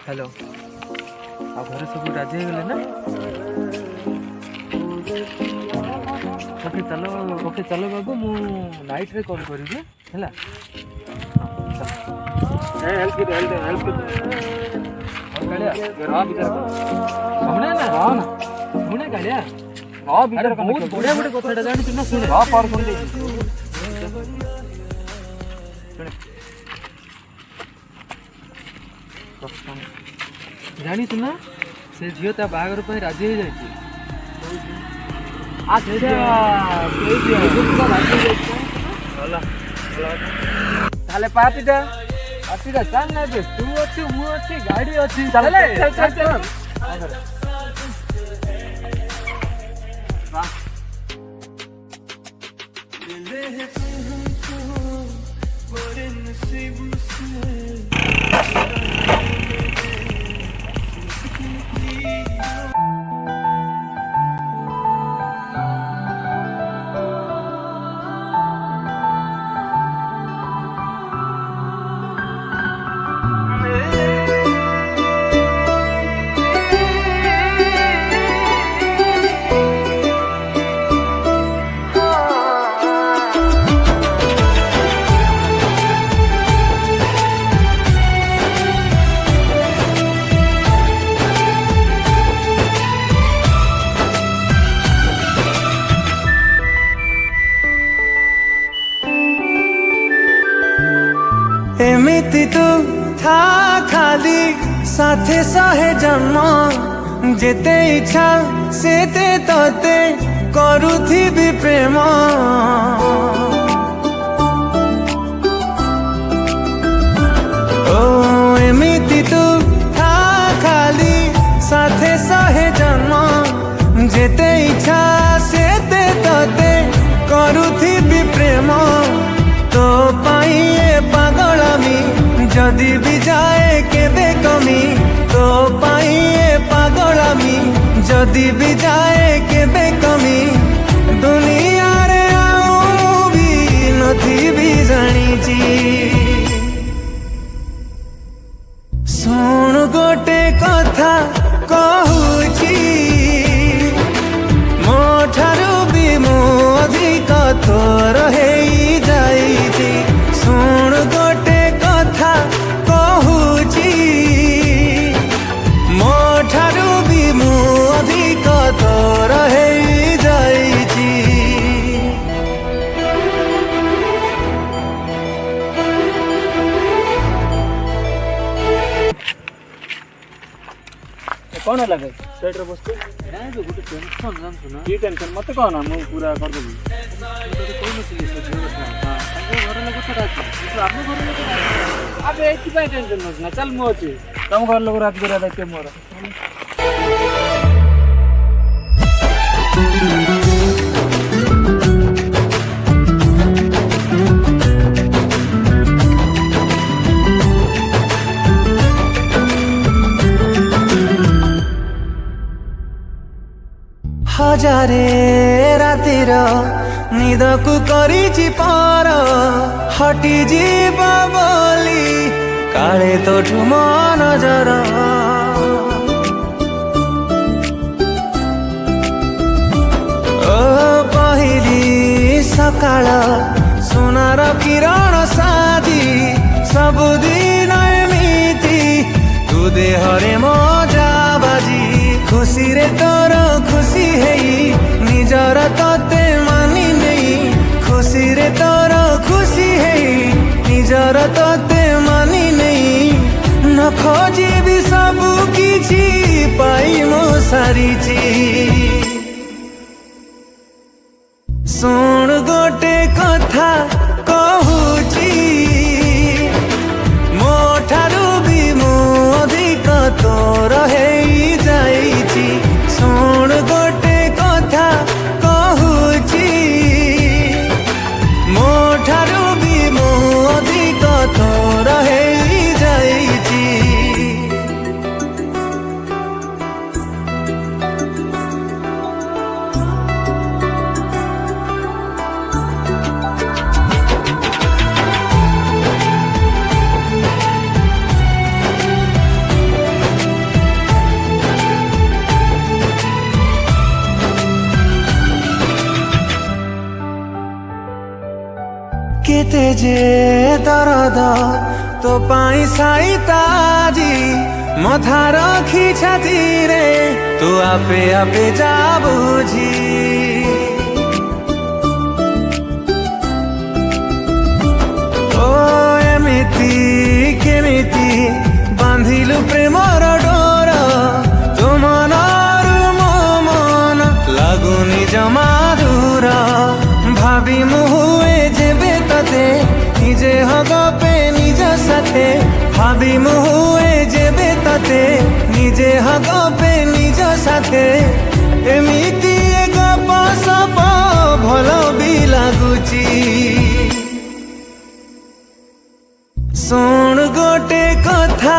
hello आ घरे सब राजी हो गले ना ओके चलो बाबू मु नाइट रे कॉल करी हैला हेल्प गाड़िया रहा बिचार हमने ना रहा ना हमने गाड़िया रहा बिचार बहुत बढ़िया बढ़िया कथाटा जानी तू ना सुने रहा पार कर दे जानी तू ना से झियो ता बागर पे राजी हो जाई आ से झियो तू राजी हो जाई होला ताले पार्टी दा चल ना बे तू अच्छी मु अच्छी गाड़ी अच्छी चल एमिति तू था खाली साथे सहे जन्म जेते इच्छा सेते तते करुथिबी प्रेम ओ एमिति तू था खाली साथे सहे जन्म जेते इच्छा सेते तते करुथिबी प्रेम तो पाइए पागलामी जदि भी जाए केबे कमी तो पाइए पागलामी जदि भी जाए केबे कमी दुनिया रे आऊं भी नथी भी जानी सुन गोटे कथा कहूची मो ठारू भी मु अधिक तोर हेई जाइछि सुन गोटे कथा कहूची मो ठारू भी मु अधिक तोर हेई जाइछि कौन लगे सेट रे बसते नहीं जो गुटे टेंशन जान सुना की टेंशन मत कह ना मु पूरा कर देबी तो कोई नथि से जीव हां ताको घर लोग तो राजी तो आपन घर लोग राजी अबे एथि पे टेंशन न चल मु अछि तुम घर लोग राजी करा दे मोर हजारे रातिर निद को करी पार हटी जीव बोली काले तो ठुम नजर ओ पहली सकाळ सोनार किरण साजी सबुदिन एमिति तू देहरे मजा बाजी खुशी रे तोर खुशी हेई निजर तते मानी नहीं खुशी रे तोर खुशी हेई निजर तते मानी नहीं न खोजी भी सब किछि पाई मो सारीची सुन गोटे कथा कहूची मो ठारू भी मु अधिक तोर हेई जाइछि सुन गोटे कथा कहूची मो ठारू भी मु अधिक तोर हेई जाइछि ଯେ ଦରଦ ତୋ ପାଇଁ ସାଇତାଜି ମଥା ରଖି ଛାତିରେ ତୁ ଆପେ ଆପେ ଯା ବୁଝି ଓ ଏମିତି କେମିତି ବାନ୍ଧିଲୁ ପ୍ରେମର ଡୋର ତୋ ମନରୁ ମୋ ମନ ଲାଗୁନି ଜମା ଦୂର ଭାବି ମୁଁ ହୁଏ ଯେବେ ତତେ ନିଜେ ହଗପେ ନିଜ ସାଥେ ভাবি ମୁଁ ହୁଏ ଯେବେ ତତେ ନିଜେ ହଗପେ ନିଜ ସାଥେ ଏମିତି ଗପ ସପ ଭଲ ବି ଲାଗୁଛି ଶୁଣ ଗୋଟେ କଥା